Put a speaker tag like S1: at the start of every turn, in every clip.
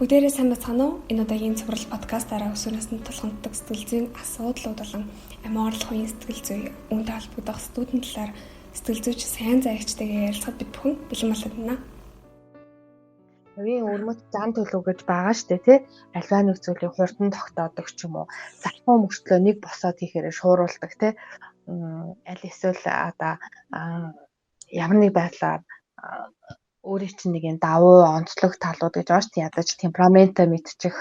S1: Бүгдээрээ сайн байцгаана уу? Энэ удаагийн цуврал подкастаараа өсвөрнөөс нь тулгамддаг сэтгэл зүйн асуудлууд болон амиоролох үеийн сэтгэл зүй үүнтэй холбогдох студийн талаар сэтгэл зүйч сайн зайчтайгаа ярилцахад бид бүхэн бэлэн болоод байна.
S2: Хувийн өрмөц зан төлөв гэж байгаа штэ тий. Альва нэг зүйлийг хурдан тогтоодог ч юм уу. Залхуу мөртлөө нэг босоод хийхээр шууруулдаг тий. Аль эсвэл одоо ямар нэг байдлаар өөрийн чинь нэг юм давуу онцлог талууд гэж байна штэ. Ядаж темпераментаа мэдчих.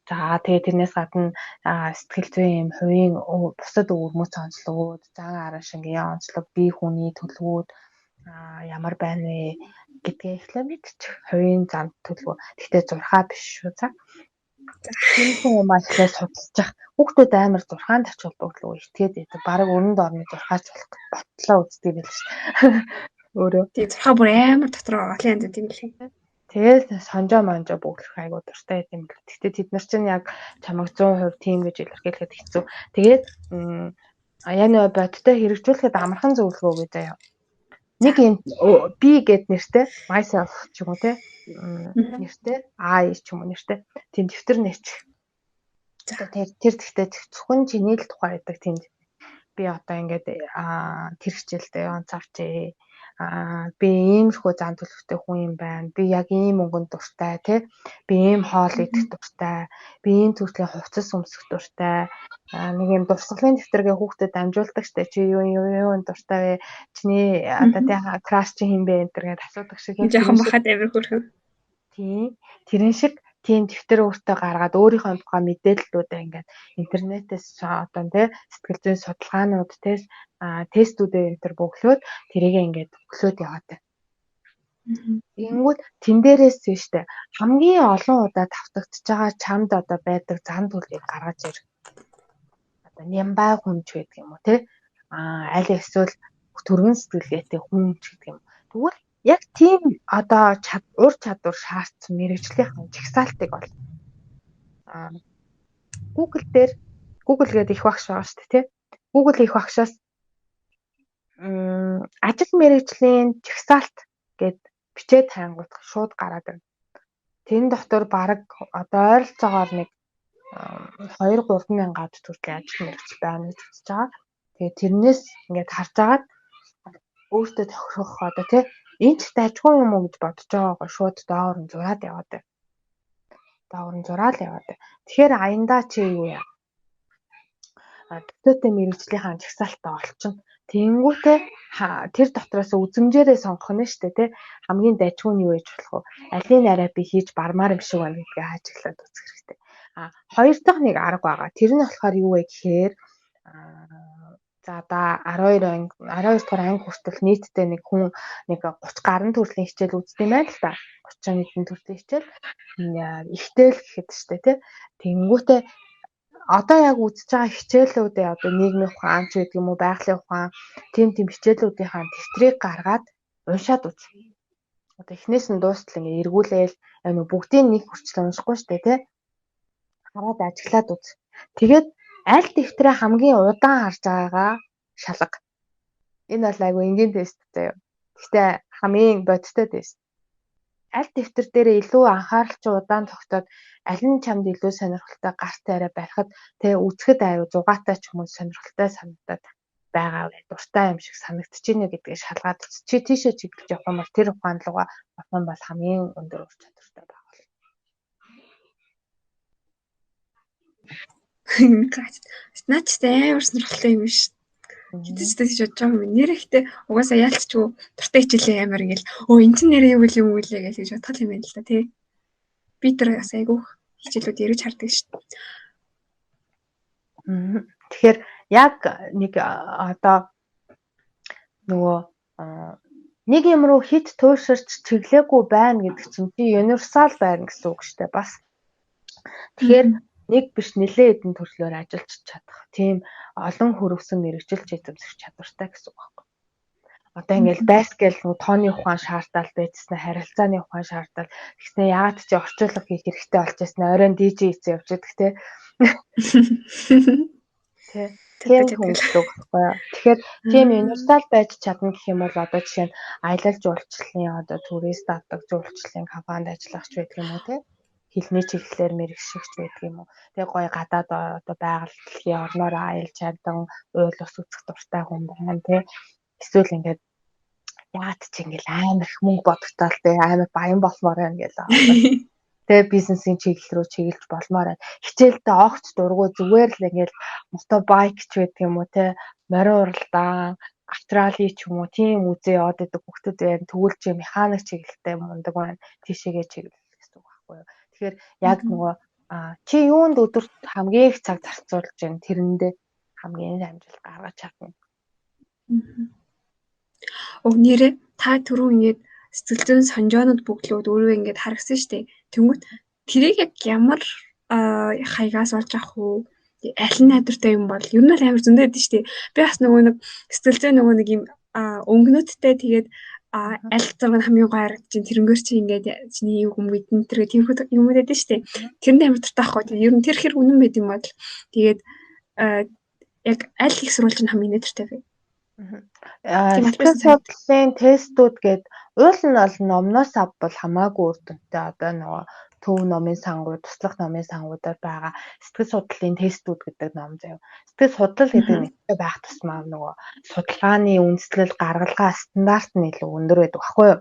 S2: За тэгээ тэрнээс гадна сэтгэл зүйн юм хувийн бусад өрмөц онцлогууд, зан арашингийн онцлог, бие хүний төлөвүүд ямар байна вэ гэдгээ эхлээ мэдчих. Хувийн зам төлөв. Гэхдээ 6 биш шүү за. Тиймэрхүү юм ахлаа судалчих. Хүүхдүүд амар 6-нд очилдог л итгээд байдаг. Бараг өрөнд орны 6-аач болох ботлоо үздэг байл шүү. Өөрөө.
S1: Тэгээ 6 бүр амар дотор байгаа юм тийм л.
S2: Тэгээд сонжоо монжоо бүгдлэх айгуу дуртай юм бэл. Гэхдээ тэд нар чинь яг чамайг 100% тийм гэж илэрхийлэхэд хэцүү. Тэгээд яны бодтой хэрэгжүүлэхэд амархан зөвлөгөө өгье заяа. Нэг юм би гэд нэртэй myself ч юм уу те нэртэй I ч юм уу нэртэй тийм дэвтэр нэрч. Тэр тэгтээ зөвхөн чиний л тухай байдаг тийм би одоо ингээд тэр хичээлдээ онцавчээ би иймэрхүү зан төлөвтэй хүн юм байна. Би яг ийм өнгөнд дуртай тий. Би ийм хоол идэх дуртай. Би ийм төрлийн хувцас өмсөх дуртай. Нэг юм дурсгалын дэвтэргээ хүүхдэд амжуулдаг штэ. Чи юу дуртай вэ? Чиний одоо тий краш чи хин бэ энэ төргээд асуудаг шиг
S1: жоохон бахад амир хөрхөн.
S2: Тий. Тэрэн шиг тийм дэвтэр өөртөө гаргаад өөрийнхөө тухай мэдээллүүдээ ингээд интернетээс одоо тий сэтгэл зүйн судалгаанууд тий тестүүдээ энэ төр бөглөөд тэрийг ингээд өглөөд яваатай. Ингүүд тэн дээрээс тийштэй хамгийн олон удаа давтагдж байгаа чамд одоо байдаг зан төлөвийг гаргаж ир. Одоо нямбай хүмж гэдэг юм уу тий аль эсвэл төргөн сэтгэлгээтэй хүмж гэдэг юм. Тэгвэл яг тийм одоо ур чадвар шаардсан мэрэгжлийн жагсаалтыг бол Google дээр Google гэдэг их багш байгаа шүү дээ тий. Google их багшаас ажил мэргэжлийн жагсаалт гэд бичээд хайнгуут шууд гараад байна. Тэн дотор баг одоо ойролцоогоор нэг 2-3 мянгаад төгрөгийн ажил мэргэжил байна гэж үзэж байгаа. Тэгээ тэрнээс ингээд харж агаад өөртөө тохирох одоо тий энэ ч дайггүй юм уу гэж бодож байгаагаа шууд доогоор нь зураад яваад байна. Доогоор нь зураад яваад байна. Тэгэхээр аяндаа чи юу яа? Дэвтэртэй мэргэжлийнхаа жагсаалтаа олчихно. Тэнгүүтээ тэр дотроос үзмжээрээ сонгох нь шүү дээ тий. Хамгийн дайггүй нь юу гэж болох вэ? Алийн арай би хийж бармаар юм шиг байна гэдгээ хааж эхлээд үзэх хэрэгтэй. Хоёр дахь нэг арга байгаа. Тэр нь болохоор юу вэ гэхээр за да 12 дугаар анги хүртэл нийтдээ нэг хүн нэг 30 гаруй төрлийн хичээл үздэг юм байна л да. 30 нийтэн төрлийн хичээл ихтэл гэхэд шүү дээ тий. Тэнгүүтээ одоо яг үзэж байгаа хичээлүүдээ одоо нийгмийн ухаан ч гэдэг юм уу байгалийн ухаан тийм хичээлүүдийнхаа дэвтрийг гаргаад уншаад үз. Одоо эхнээс нь дуустал ингээ эргүүлээл бүгдийг нэг хүртэл уншихгүй шүү дээ тий. Хараад ажиглаад үз. Тэгээд аль дэвтрээ хамгийн удаан харж байгаагаа шалга. Энэ бол айгүй энгийн тест заяа. Гэхдээ хамгийн бодиттой тест. Аль дэвтэр дээр илүү анхааралч удаан тогтоод аль нь чамд илүү сонирхолтой гарт арай барихад тэгээ үзэхэд аюу зугаатай ч юм уу сонирхолтой санагдаад байгаа вэ дуртай юм шиг санагдчихээнэ гэдгийг шалгаад чи тийшээ чиглэж явах юм бол тэр ухаан руугаа авах юм бол хамгийн өндөр ур чадвартай байгаа бол.
S1: Наач амар сонирхолтой юм биш. Хэдэж бодож байгаа юм. Нэрэгтэй угаасаа яалтчгүй дуртай хичээлээ амар ингээл энэ чинь нэрээ юу юм уу лээ гэж бодхол юм байна л да тий. Би тэр бас айгүй хичээлүүд эргэж хардаг шүү дээ.
S2: Тэгэхээр яг нэг одоо нөгөө нэг юм руу хит тууширч чиглээгүй байна гэдэг чинь би универсал байна гэсэн үг шүү дээ бас. Тэгэхээр нэг биш нэлээд хэдэн төрлөөр ажиллаж чадах тийм олон хөрөвсөн мэрэгжилж эзэмсэх чадвартай гэсэн үг байна. Одоо ингээл байскал тооны ухаан шаардал байцсан харилцааны ухаан шаардал тэгснэ яагаад ч орчуулга хийх хэрэгтэй болж байна. Оройн DJ хийсэн явж байдаг те. Тийм хөнгөлөг байхгүй юу. Тэгэхээр тийм универсал байж чадна гэх юм бол одоо жишээ нь аялал жуулчлалын одоо турист авдаг жуулчлалын компанид ажиллах ч байдаг юм уу те. хэлний чиглэлээр мэрэгшигч байдаг юм уу. Тэгээ гоё гадаад одоо байгальлын орноор аялж чадсан уйл ус үзэх дуртай хүн байна тий. Эсвэл ингээд яат чи ингээл амар их мөнгө бодогтаал тий амар баян болмоор байна гэл одоо тэгээ бизнесийн чиглэл рүү чиглэж болмоор байна. Хичээлдээ огт дургу зүгээр л ингээл мотобайк ч байдаг юм уу тий морин уралдаан австрали ч юм уу тийм үзээ яваад байдаг хүүхдүүд байна. Тэгвэл чи механик чиглэлтэй мундаг байна. Тийшээгээ чиглэл гэсэн үг байхгүй юу. Тэгэхээр яг нөгөө чи юунд өдөрт хамгийн их цаг зарцуулж байна тэрэндээ хамгийн амжилт гаргаж чадна.
S1: Нэрээ та түрүү ингээд сэтгэл зүйн санжоонууд бөглөөд өөрөө ингээд харагсан шүү дээ. Тэнгүүт тэрийг яг ямар хаягаас олж авах уу? Аль нь найдвартай юм бол ер нь л амар зөндөө байдаг шүү дээ. Би бас нөгөө нэг сэтгэл зүйн нөгөө нэг юм өнгөнөттэй тэгээд аль зураг нь хамгийн гоё харагдаж чинь тэрнгээр чи ингээд чиний юу юм мэдэн тэргээ тиймхүү юмуд байдаг шүү дээ. Тэрэнд амар дуртай байхгүй. Ер нь тэр хэр үнэн байд юм бол тэгээд яг аль их сурвалж нь хамгийн найдвартай вэ?
S2: Сэтгэл судлалын тестүүд гээд уул нь бол номноос авбал хамаагүй үр дүнтэй одоо нөгөө төв номын сангууд, туслах номын сангуудаар байгаа сэтгэл судлалын тестүүд гэдэг ном заяа. Сэтгэл судлал гэдэг нэртэй байх тусмаа нөгөө судалгааны үндэслэл гаргалгаа стандарт нь илүү өндөр байдаг байхгүй юу?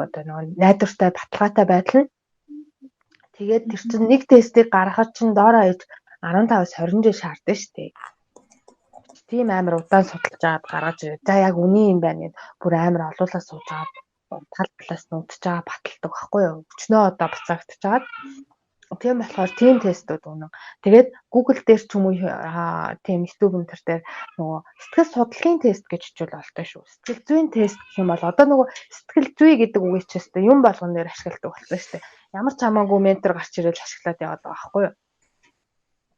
S2: Одоо нөгөө найдвартай баталгаатай байдал нь тэгээд тэр чинь нэг тестийг гаргахад чинь доороо иж 15-20 жил шаардсан шүү дээ. Тийм амар удаан судалж аваад гаргаж ирээ. За яг үний юм байна гэд бүр амар олуулаа сууж аваад тал талаас нь удаж байгаа баталдаг байхгүй юу? Өчнөө одоо бацаагдчихж байгаа. Тийм болохоор тийм тестүүд үнэн. Тэгээд Google дээр ч юм уу тийм YouTube өнтер дээр нөгөө сэтгэл судлалын тест гэж хичээл болтой шүү. Сэтгэл зүйн тест гэх юм бол одоо нөгөө сэтгэл зүй гэдэг үгийг ч өстой юм болгон дээр ашигладаг болсон шүү дээ. Ямар ч хамаагүй ментор гарч ирэл ашиглаад яваад байгаа байхгүй юу?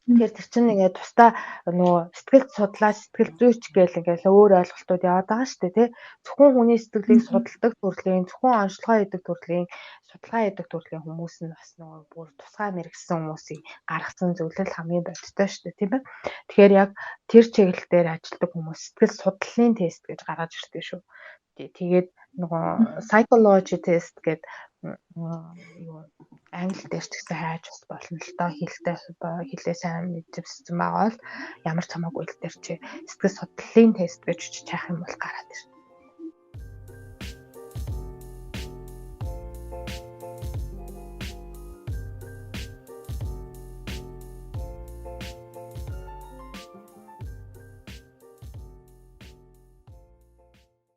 S2: Тэгэхээр тэр чинь ингээд тусдаа нөгөө сэтгэл судлаач, сэтгэл зүйч гэл ингээд өөр ойлголтууд яваад байгаа шүү дээ тий. Зөвхөн хүний сэтгэлийг судалдаг төрлийн, зөвхөн онцлогоо хийдэг төрлийн, судалгаа хийдэг төрлийн хүмүүс нь бас нөгөө бүр тусгай мэрэгсэн хүмүүсийг гаргасан зөвлөл хамгийн бодиттой шүү дээ тийм ээ. Тэгэхээр яг тэр чиглэл дээр ажилладаг хүмүүс сэтгэл судлалын тест гэж гаргаж ирдэг шүү. Тэгээд нөгөө psychology test гэдэг юу англи дээр ч гэсэн хайж бас болно л доо хэлээ сайн мэдчихсэн байгаа бол ямар ч хамаагүй л дээр чи сэтгэл судлалын тест гэж чичээх юм бол гараад ирнэ.